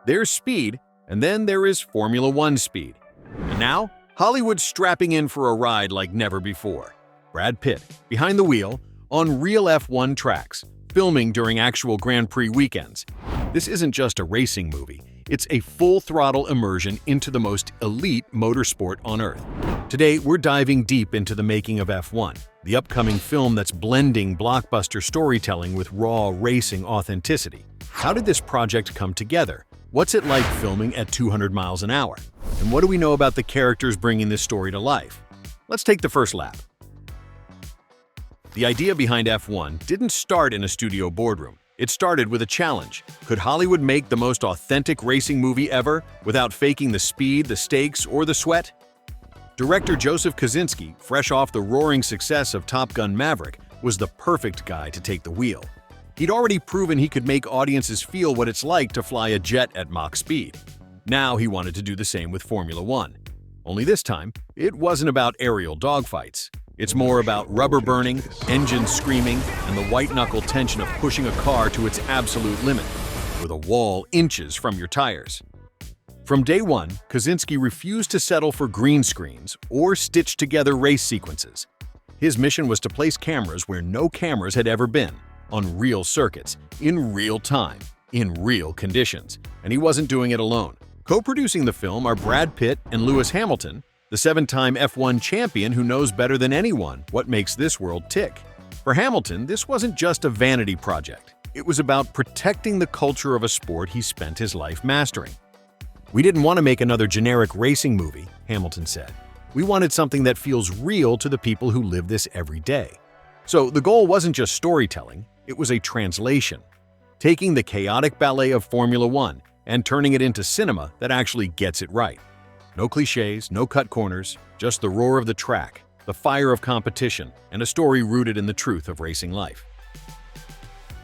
There's speed, and then there is Formula One speed. And now, Hollywood's strapping in for a ride like never before. Brad Pitt, behind the wheel, on real F1 tracks, filming during actual Grand Prix weekends. This isn't just a racing movie, it's a full-throttle immersion into the most elite motorsport on Earth. Today, we're diving deep into the making of F1, the upcoming film that's blending blockbuster storytelling with raw racing authenticity. How did this project come together? What's it like filming at 200 miles an hour? And what do we know about the characters bringing this story to life? Let's take the first lap. The idea behind F1 didn't start in a studio boardroom. It started with a challenge. Could Hollywood make the most authentic racing movie ever without faking the speed, the stakes, or the sweat? Director Joseph Kosinski, fresh off the roaring success of Top Gun: Maverick, was the perfect guy to take the wheel. He'd already proven he could make audiences feel what it's like to fly a jet at Mach speed. Now he wanted to do the same with Formula One. Only this time, it wasn't about aerial dogfights. It's more about rubber burning, engines screaming, and the white-knuckle tension of pushing a car to its absolute limit, with a wall inches from your tires. From day one, Kosinski refused to settle for green screens or stitched-together race sequences. His mission was to place cameras where no cameras had ever been, on real circuits, in real time, in real conditions, and he wasn't doing it alone. Co-producing the film are Brad Pitt and Lewis Hamilton, the seven-time F1 champion who knows better than anyone what makes this world tick. For Hamilton, this wasn't just a vanity project. It was about protecting the culture of a sport he spent his life mastering. "We didn't want to make another generic racing movie," Hamilton said. "We wanted something that feels real to the people who live this every day." So the goal wasn't just storytelling, it was a translation. Taking the chaotic ballet of Formula One and turning it into cinema that actually gets it right. No cliches, no cut corners, just the roar of the track, the fire of competition, and a story rooted in the truth of racing life.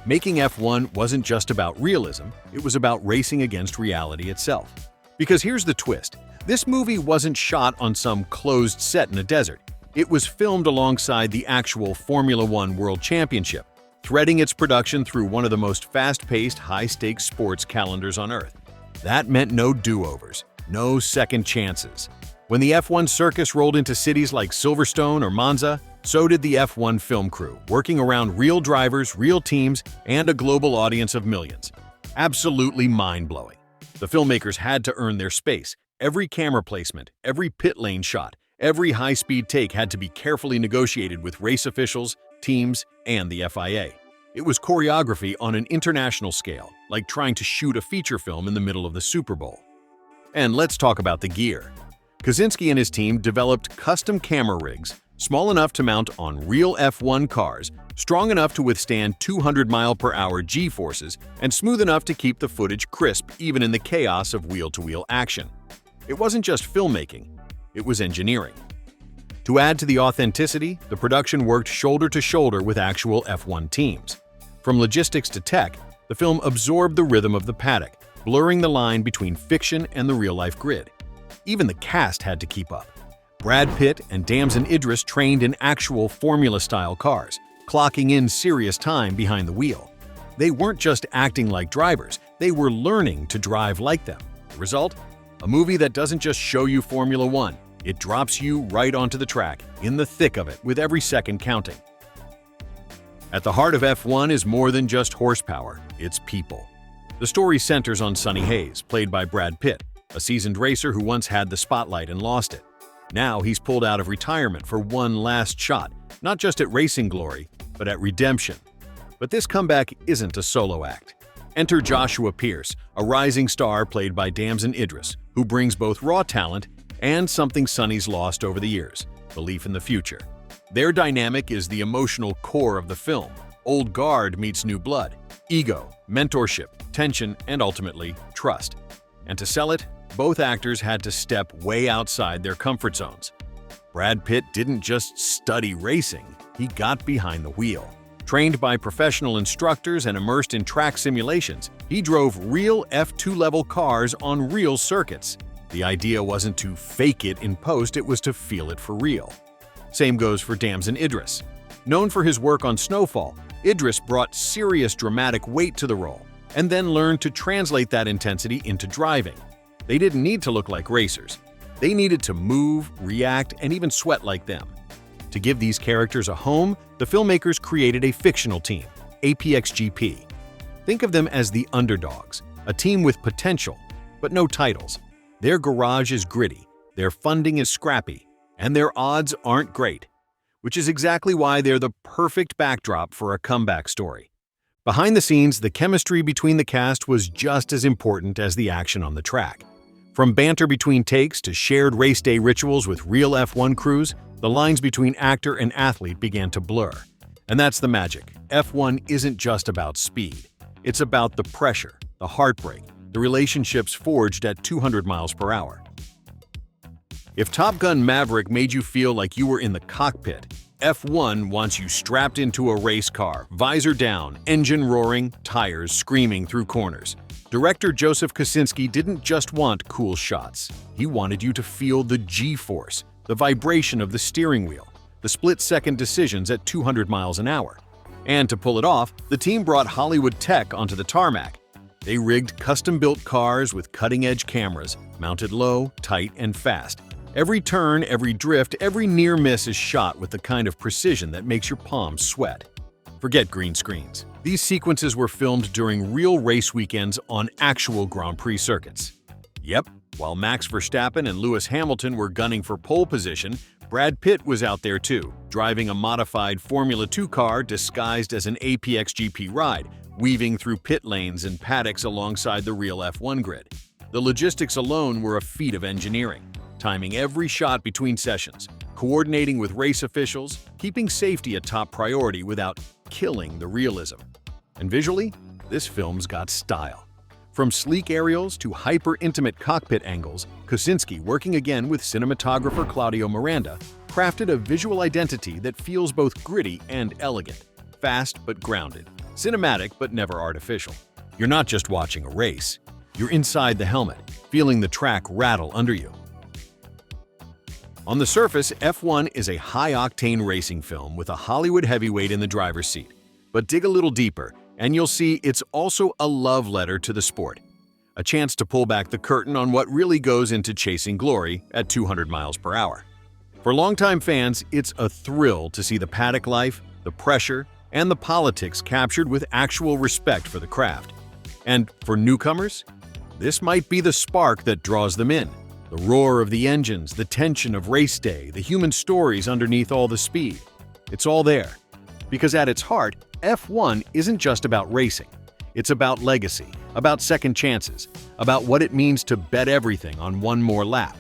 Making F1 wasn't just about realism, it was about racing against reality itself. Because here's the twist, this movie wasn't shot on some closed set in a desert. It was filmed alongside the actual Formula One World Championship, threading its production through one of the most fast-paced, high-stakes sports calendars on Earth. That meant no do-overs. No second chances. When the F1 circus rolled into cities like Silverstone or Monza, so did the F1 film crew, working around real drivers, real teams, and a global audience of millions. Absolutely mind-blowing. The filmmakers had to earn their space. Every camera placement, every pit lane shot, every high-speed take had to be carefully negotiated with race officials, teams, and the FIA. It was choreography on an international scale, like trying to shoot a feature film in the middle of the Super Bowl. And let's talk about the gear. Kosinski and his team developed custom camera rigs, small enough to mount on real F1 cars, strong enough to withstand 200-mile-per-hour G-forces, and smooth enough to keep the footage crisp even in the chaos of wheel-to-wheel action. It wasn't just filmmaking, it was engineering. To add to the authenticity, the production worked shoulder to shoulder with actual F1 teams. From logistics to tech, the film absorbed the rhythm of the paddock, blurring the line between fiction and the real-life grid. Even the cast had to keep up. Brad Pitt and Damson Idris trained in actual Formula-style cars, clocking in serious time behind the wheel. They weren't just acting like drivers, they were learning to drive like them. The result? A movie that doesn't just show you Formula One, it drops you right onto the track, in the thick of it, with every second counting. At the heart of F1 is more than just horsepower, it's people. The story centers on Sonny Hayes, played by Brad Pitt, a seasoned racer who once had the spotlight and lost it. Now he's pulled out of retirement for one last shot, not just at racing glory, but at redemption. But this comeback isn't a solo act. Enter Joshua Pierce, a rising star played by Damson Idris, who brings both raw talent and something Sonny's lost over the years, belief in the future. Their dynamic is the emotional core of the film. Old guard meets new blood, ego, mentorship, tension, and ultimately, trust. And to sell it, both actors had to step way outside their comfort zones. Brad Pitt didn't just study racing, he got behind the wheel. Trained by professional instructors and immersed in track simulations, he drove real F2-level cars on real circuits. The idea wasn't to fake it in post, it was to feel it for real. Same goes for Damson Idris. Known for his work on Snowfall, Idris brought serious dramatic weight to the role. and then learned to translate that intensity into driving. They didn't need to look like racers. They needed to move, react, and even sweat like them. To give these characters a home, the filmmakers created a fictional team, APXGP. Think of them as the underdogs, a team with potential, but no titles. Their garage is gritty, their funding is scrappy, and their odds aren't great, which is exactly why they're the perfect backdrop for a comeback story. Behind the scenes, the chemistry between the cast was just as important as the action on the track. From banter between takes to shared race day rituals with real F1 crews, the lines between actor and athlete began to blur. And that's the magic. F1 isn't just about speed. It's about the pressure, the heartbreak, the relationships forged at 200 miles per hour. If Top Gun Maverick made you feel like you were in the cockpit, F1 wants you strapped into a race car, visor down, engine roaring, tires screaming through corners. Director Joseph Kosinski didn't just want cool shots. He wanted you to feel the G-force, the vibration of the steering wheel, the split-second decisions at 200 miles an hour. And to pull it off, the team brought Hollywood tech onto the tarmac. They rigged custom-built cars with cutting-edge cameras, mounted low, tight, and fast. Every turn, every drift, every near miss is shot with the kind of precision that makes your palms sweat. Forget green screens. These sequences were filmed during real race weekends on actual Grand Prix circuits. Yep, while Max Verstappen and Lewis Hamilton were gunning for pole position, Brad Pitt was out there too, driving a modified Formula 2 car disguised as an APXGP ride, weaving through pit lanes and paddocks alongside the real F1 grid. The logistics alone were a feat of engineering, timing every shot between sessions, coordinating with race officials, keeping safety a top priority without killing the realism. And visually, this film's got style. From sleek aerials to hyper-intimate cockpit angles, Kosinski, working again with cinematographer Claudio Miranda, crafted a visual identity that feels both gritty and elegant, fast but grounded, cinematic but never artificial. You're not just watching a race, you're inside the helmet, feeling the track rattle under you. On the surface, F1 is a high-octane racing film with a Hollywood heavyweight in the driver's seat. But dig a little deeper, and you'll see it's also a love letter to the sport. A chance to pull back the curtain on what really goes into chasing glory at 200 miles per hour. For longtime fans, it's a thrill to see the paddock life, the pressure, and the politics captured with actual respect for the craft. And for newcomers, this might be the spark that draws them in. The roar of the engines, the tension of race day, the human stories underneath all the speed. It's all there. Because at its heart, F1 isn't just about racing. It's about legacy, about second chances, about what it means to bet everything on one more lap.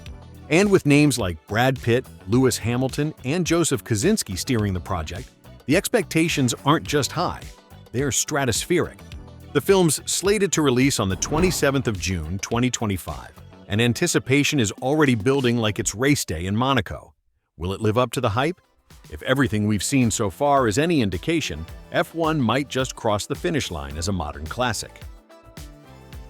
And with names like Brad Pitt, Lewis Hamilton, and Joseph Kosinski steering the project, the expectations aren't just high, they're stratospheric. The film's slated to release on the 27th of June, 2025. And anticipation is already building like it's race day in Monaco. Will it live up to the hype? If everything we've seen so far is any indication, F1 might just cross the finish line as a modern classic.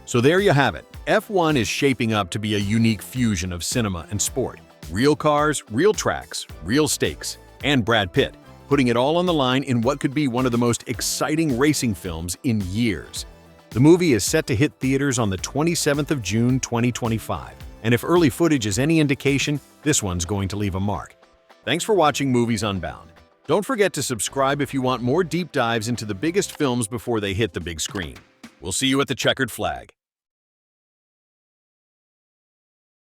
So there you have it. F1 is shaping up to be a unique fusion of cinema and sport. Real cars, real tracks, real stakes, and Brad Pitt, putting it all on the line in what could be one of the most exciting racing films in years. The movie is set to hit theaters on the 27th of June, 2025, and if early footage is any indication, this one's going to leave a mark. Thanks for watching Movies Unbound. Don't forget to subscribe if you want more deep dives into the biggest films before they hit the big screen. We'll see you at the checkered flag.